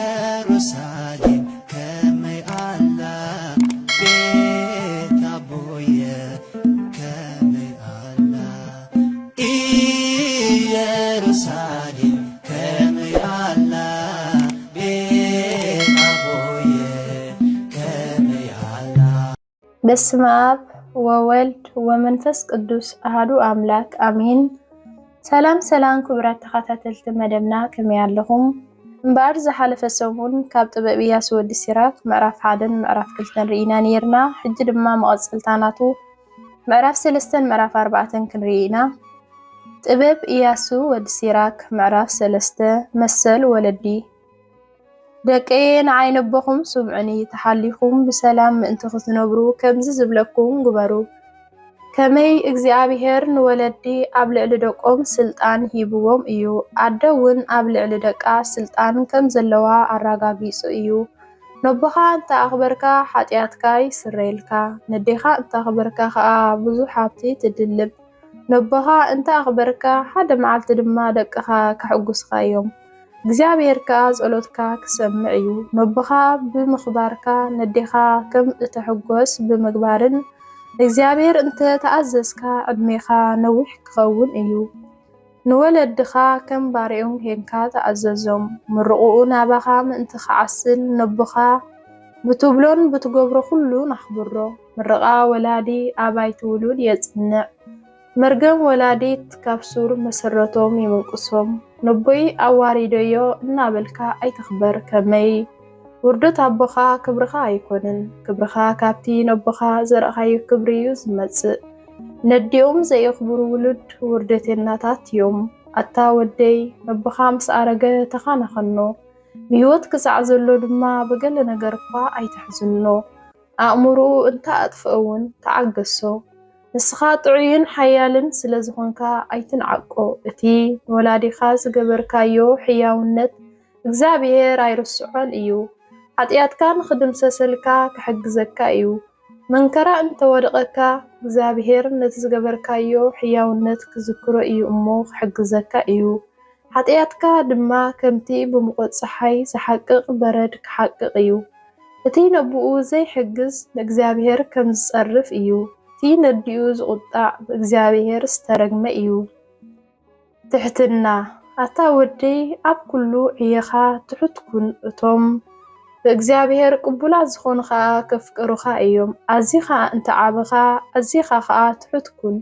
ኢየሩሳሌም ከመይ አላ ቤት አቦየ ከመይ አላ ኢየሩሳሌም ከመይ አላ ቤት አቦየ ከመይ አላ። በስመ አብ ወወልድ ወመንፈስ ቅዱስ አሐዱ አምላክ አሜን። ሰላም ሰላም ክቡራት ተኸታተልቲ መደብና ከመይ ኣለኹም? እምበር ዝሓለፈ ሰሙን ካብ ጥበብ ኢያሱ ወዲ ሲራክ ምዕራፍ 1 ምዕራፍ 2 ርኢና ነርና። ሕጂ ድማ መቐፅልታናቱ ምዕራፍ 3 ምዕራፍ 4 ክንርኢ ኢና። ጥበብ ኢያሱ ወዲ ሲራክ ምዕራፍ 3 መሰል ወለዲ ደቀየ ንዓይነ ኣቦኹም ስምዑኒ ተሓሊኹም ብሰላም ምእንቲ ክትነብሩ ከምዚ ዝብለኩም ግበሩ። ከመይ እግዚአብሔር ንወለዲ ኣብ ልዕሊ ደቆም ስልጣን ሂብዎም እዩ። ኣደ እውን ኣብ ልዕሊ ደቃ ስልጣን ከም ዘለዋ ኣረጋጊፁ እዩ። ነቦኻ እንተኣኽበርካ ሓጢኣትካ ይስረየልካ፣ ነዴኻ እንተኣኽበርካ ከዓ ብዙሕ ሃብቲ ትድልብ። ነቦኻ እንተኣኽበርካ ሓደ መዓልቲ ድማ ደቅኻ ከሕጉስካ እዮም። እግዚአብሔር ከዓ ጸሎትካ ክሰምዕ እዩ። ነቦኻ ብምኽባርካ ነዴኻ ከም እተሕጎስ ብምግባርን እግዚአብሔር እንተ ተኣዘዝካ ዕድሜኻ ነዊሕ ክኸውን እዩ። ንወለድኻ ከም ባሪኦም ሄንካ ተኣዘዞም። ምርቑኡ ናባኻ ምእንቲ ክዓስል ነቦኻ ብትብሎን ብትገብሮ ኩሉ ናኽብሮ። ምርቓ ወላዲ ኣባይ ትውሉድ የጽንዕ፣ መርገም ወላዲት ካብ ሱር መሰረቶም ይምንቅሶም። ነቦይ ኣዋሪደዮ እናበልካ ኣይተኽበር። ከመይ ውርደት ኣቦኻ ክብርኻ ኣይኮንን፣ ክብርኻ ካብቲ ነቦኻ ዘርአኻዮ ክብሪ እዩ ዝመጽእ። ነዲኦም ዘየኽብሩ ውሉድ ውርደቴናታት እዮም። ኣታ ወደይ ነቦኻ ምስ ኣረገ ተኻናኸኖ፣ ብህይወት ክሳዕ ዘሎ ድማ ብገለ ነገር እኳ ኣይተሕዝኖ። ኣእምሮኡ እንተኣጥፍአውን ተዓገሶ። ንስኻ ጥዑይን ሓያልን ስለ ዝኾንካ ኣይትንዓቆ። እቲ ንወላዲኻ ዝገበርካዮ ሕያውነት እግዚአብሔር ኣይርስዖን እዩ። ሓጢኣትካ ንኽድምሰሰልካ ክሕግዘካ እዩ። መንከራ እንተወድቐካ እግዚአብሔር ነቲ ዝገበርካዮ ሕያውነት ክዝክሮ እዩ እሞ ክሕግዘካ እዩ። ሓጢኣትካ ድማ ከምቲ ብሙቐት ፀሓይ ዝሓቅቕ በረድ ክሓቅቕ እዩ። እቲ ነብኡ ዘይሕግዝ ንእግዚአብሔር ከም ዝጸርፍ እዩ። እቲ ነዲኡ ዝቁጣዕ ብእግዚአብሔር ዝተረግመ እዩ። ትሕትና ኣታ ወደይ ኣብ ኩሉ ዕየኻ ትሑት ኩን። እቶም ብእግዚአብሔር ቅቡላት ዝኾኑ ከዓ ከፍቅሩኻ እዮም። ኣዚኻ እንተዓበኻ ኣዚኻ ከዓ ትሑት ኩን።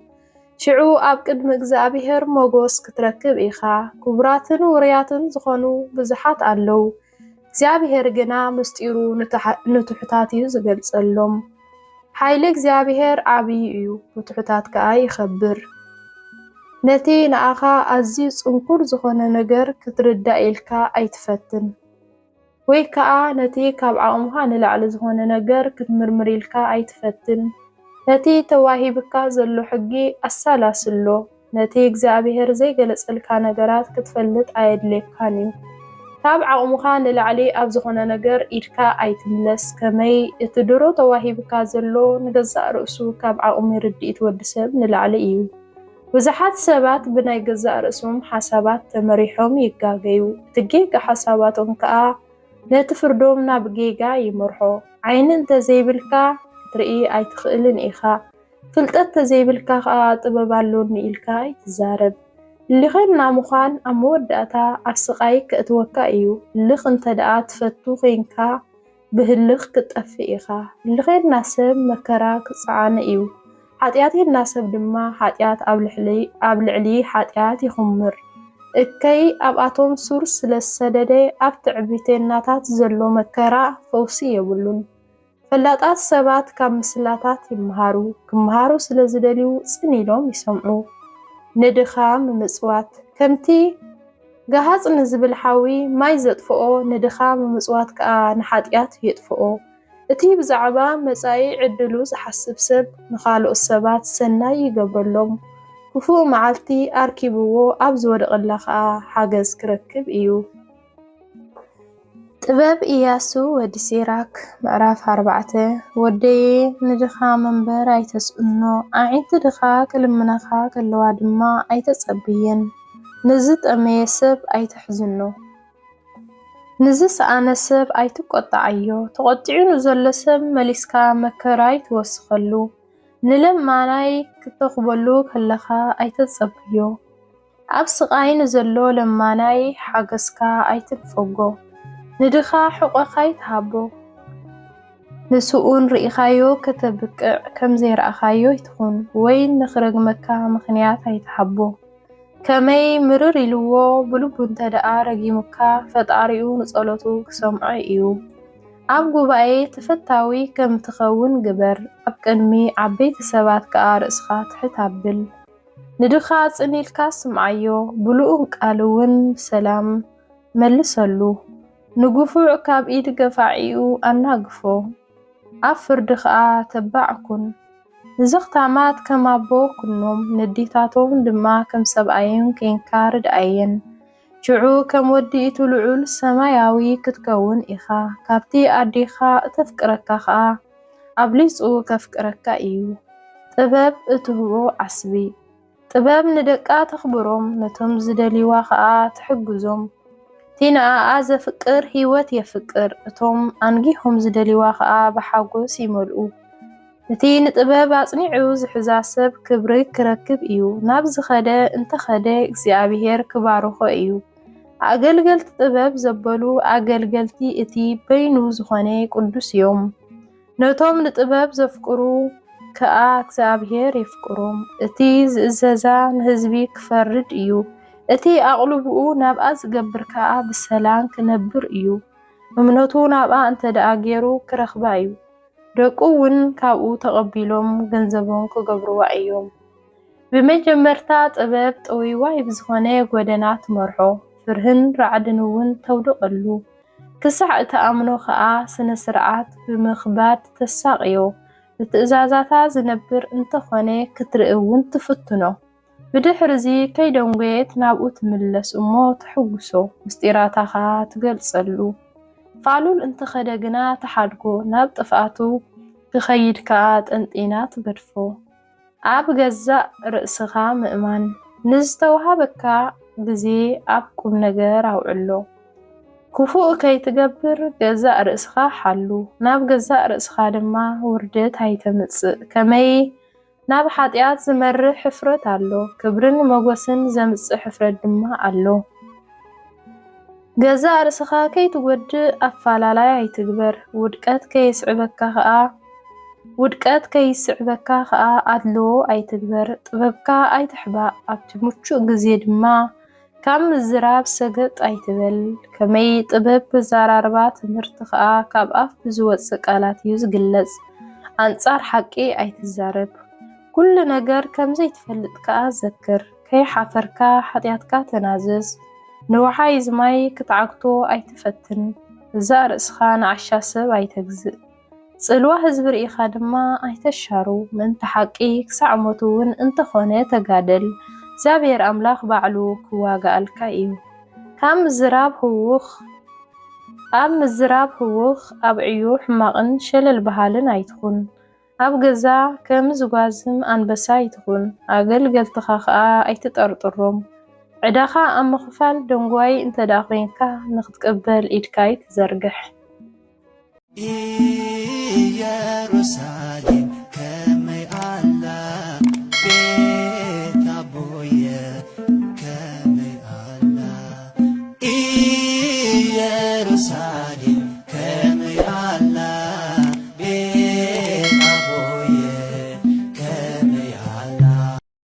ሽዑ ኣብ ቅድሚ እግዚአብሔር ሞጎስ ክትረክብ ኢኻ። ክቡራትን ውርያትን ዝኾኑ ብዙሓት ኣለዉ፣ እግዚአብሔር ግና ምስጢሩ ንትሑታት እዩ ዝገልጸሎም። ሓይሊ እግዚአብሔር ዓብዪ እዩ፣ ንትሑታት ከዓ ይኸብር። ነቲ ንኣኻ ኣዝዩ ጽንኩር ዝኾነ ነገር ክትርዳእ ኢልካ ኣይትፈትን፣ ወይ ከዓ ነቲ ካብ ዓቕምኻ ንላዕሊ ዝኾነ ነገር ክትምርምር ኢልካ ኣይትፈትን። ነቲ ተዋሂብካ ዘሎ ሕጊ ኣሳላስሎ። ነቲ እግዚአብሔር ዘይገለጸልካ ነገራት ክትፈልጥ ኣየድልየካን እዩ። ካብ ዓቕምኻ ንላዕሊ ኣብ ዝኾነ ነገር ኢድካ ኣይትምለስ። ከመይ እቲ ድሮ ተዋሂብካ ዘሎ ንገዛእ ርእሱ ካብ ዓቕሚ ርድኢት ወዲ ሰብ ንላዕሊ እዩ። ብዙሓት ሰባት ብናይ ገዛእ ርእሶም ሓሳባት ተመሪሖም ይጋገዩ። እቲ ጌጋ ሓሳባቶም ከዓ ነቲ ፍርዶም ናብ ጌጋ ይመርሖ። ዓይኒ እንተዘይብልካ ክትርኢ ኣይትኽእልን ኢኻ። ፍልጠት ተዘይብልካ ከዓ ጥበብ ኣሎኒ ኢልካ ኣይትዛረብ። እልኸና ምዃን ኣብ መወዳእታ ኣብ ስቓይ ከእትወካ እዩ። እልኽ እንተ ደኣ ትፈቱ ኮንካ ብህልኽ ክትጠፍእ ኢኻ። እልኸና ሰብ መከራ ክፀዓነ እዩ። ሓጢኣቴና ሰብ ድማ ሓጢኣት ኣብ ልዕሊ ሓጢኣት ይኽምር። እከይ ኣብኣቶም ሱር ስለ ዝሰደደ ኣብ ትዕቢቴናታት ዘሎ መከራ ፈውሲ የብሉን። ፈላጣት ሰባት ካብ ምስላታት ይመሃሩ፣ ክመሃሩ ስለ ዝደልዩ ጽን ኢሎም ይሰምዑ። ንድኻም ምጽዋት ከምቲ ገሃጽ ንዝብል ሓዊ ማይ ዘጥፍኦ ንድኻም ምጽዋት ከዓ ንሓጢኣት የጥፍኦ። እቲ ብዛዕባ መጻኢ ዕድሉ ዝሓስብ ሰብ ንኻልኦት ሰባት ሰናይ ይገብረሎም። ክፉእ መዓልቲ ኣርኪብዎ ኣብ ዝወደቐላ ከዓ ሓገዝ ክረክብ እዩ። ጥበብ ኢያሱ ወዲ ሲራክ ምዕራፍ 4 ወደየ ንድኻ መንበር ኣይተስእኖ፣ ኣዒንቲ ድኻ ክልምነኻ ከለዋ ድማ ኣይተጸብየን። ንዝጠመየ ሰብ ኣይተሕዝኖ። ንዝስ ኣነሰብ ኣይትቆጣዓዮ ተቆጢዑ ዘሎ ሰብ መሊስካ መከራይ ትወስኸሉ ንለማናይ ክትተኽበሉ ከለኻ ኣይተጸብዮ ኣብ ስቃይን ዘሎ ለማናይ ሓገስካ ኣይትንፈጎ ንድኻ ሕቆኻይ ትሃቦ ንስኡን ርኢኻዮ ከተብቅዕ ከም ዘይረኣኻዮ ይትኹን ወይ ንኽረግመካ ምኽንያት ኣይትሓቦ ከመይ ምርር ኢልዎ ብልቡ እንተደኣ ረጊሙካ ፈጣሪኡ ንጸሎቱ ክሰምዖ እዩ ኣብ ጉባኤ ተፈታዊ ከም ትኸውን ግበር ኣብ ቅድሚ ዓበይቲ ሰባት ከኣ ርእስኻ ትሕት ኣብል ንድኻ ጽኒልካ ስምዓዮ ብሉኡን ቃል እውን ብሰላም መልሰሉ ንጉፉዕ ካብ ኢድ ገፋዒኡ ኣናግፎ ኣብ ፍርዲ ከዓ ተባዕኩን ንዘኽታማት ከም ኣቦ ኩኖም ንዲታቶም ድማ ከም ሰብኣይን ከንካር ዳኣየን ሽዑ ከም ወዲ እቲ ልዑል ሰማያዊ ክትከውን ኢኻ ካብቲ ኣዴኻ እተፍቅረካ ከዓ ኣብሊጹ ከፍቅረካ እዩ ጥበብ እትህቦ ዓስቢ ጥበብ ንደቃ ተኽብሮም ነቶም ዝደሊዋ ከዓ ትሕግዞም ቲናኣ ዘፍቅር ህይወት የፍቅር እቶም አንጊሆም ዝደሊዋ ከዓ በሓጎስ ይመልኡ እቲ ንጥበብ ኣጽኒዑ ዝሕዛ ሰብ ክብሪ ክረክብ እዩ ናብ ዝኸደ እንተኸደ እግዚአብሔር ክባርኾ እዩ ኣገልገልቲ ጥበብ ዘበሉ ኣገልገልቲ እቲ በይኑ ዝኾነ ቅዱስ እዮም ነቶም ንጥበብ ዘፍቅሩ ከኣ እግዚአብሔር ይፍቅሮም እቲ ዝእዘዛ ንህዝቢ ክፈርድ እዩ እቲ ኣቕልብኡ ናብኣ ዝገብር ከዓ ብሰላም ክነብር እዩ እምነቱ ናብኣ እንተደኣ ገይሩ ክረኽባ እዩ ደቁ እውን ካብኡ ተቐቢሎም ገንዘቦም ክገብርዋ እዮም ብመጀመርታ ጥበብ ጠዊዋይ ብዝኾነ ጎደና ትመርሖ ፍርህን ራዕድን እውን ተውድቐሉ ክሳዕ እተኣምኖ ከዓ ስነ ስርዓት ብምኽባድ ተሳቕዮ ብትእዛዛታ ዝነብር እንተኾነ ክትርኢ እውን ትፍትኖ ብድሕርዚ ከይደንጎየት ናብኡ ትምለስ እሞ ትሕጉሶ ምስጢራታኻ ትገልጸሉ ፋሉል እንተኸደ ግና ተሓድጎ ናብ ጥፍኣቱ ክኸይድ ከዓ ጠንጢና ትገድፎ ኣብ ገዛእ ርእስኻ ምእማን ንዝተውሃበካ ግዜ ኣብ ቁም ነገር ኣውዕሎ ክፉእ ከይትገብር ገዛእ ርእስኻ ሓሉ ናብ ገዛእ ርእስኻ ድማ ውርደት ኣይተምጽእ ከመይ ናብ ሓጢኣት ዝመርሕ ሕፍረት ኣሎ ክብርን መጎስን ዘምጽእ ሕፍረት ድማ ኣሎ ገዛእ ርእስኻ ከይትጎድእ ኣፋላላይ ኣይትግበር ውድቀት ከይስዕበካ ከዓ ኣድልዎ ኣይትግበር ጥበብካ ኣይትሕባእ ኣብቲ ምቹእ ግዜ ድማ ካብ ምዝራብ ሰገጥ ኣይትበል ከመይ ጥበብ ብዘራርባ ትምህርቲ ከዓ ካብ ኣፍ ብዝወፅእ ቃላት እዩ ዝግለጽ ኣንጻር ሓቂ ኣይትዛረብ ኩሉ ነገር ከምዘይ ትፈልጥ ከዓ ዘክር ከይሓፈርካ ሓጢኣትካ ተናዘዝ ንውሓይ ዝማይ ክትዓግቶ ኣይትፈትን ገዛእ ርእስኻ ንዓሻ ሰብ ኣይተግዝእ ጽልዋ ህዝቢ ርኢኻ ድማ ኣይተሻሩ ምእንቲ ሓቂ ክሳዕ ሞቱ እውን እንተኾነ ተጋደል እግዚአብሔር ኣምላኽ ባዕሉ ክዋጋኣልካ እዩ ካብ ምዝራብ ህውኽ ኣብ ዕዮ ሕማቕን ሸለል ባህልን ኣይትኹን ኣብ ገዛ ከም ዝጓዝም ኣንበሳ ኣይትኹን ኣገልገልትኻ ከዓ ኣይትጠርጥሮም ዕዳኻ ኣብ ምኽፋል ደንጓይ እንተደኣ ኮንካ ንኽትቅበል ኢድካ ይትዘርግሕ ኢየሩሳሌም ከመይ ኣላ ቤት ኣቦየ ከመይ ኣላ ኢየሩሳሌም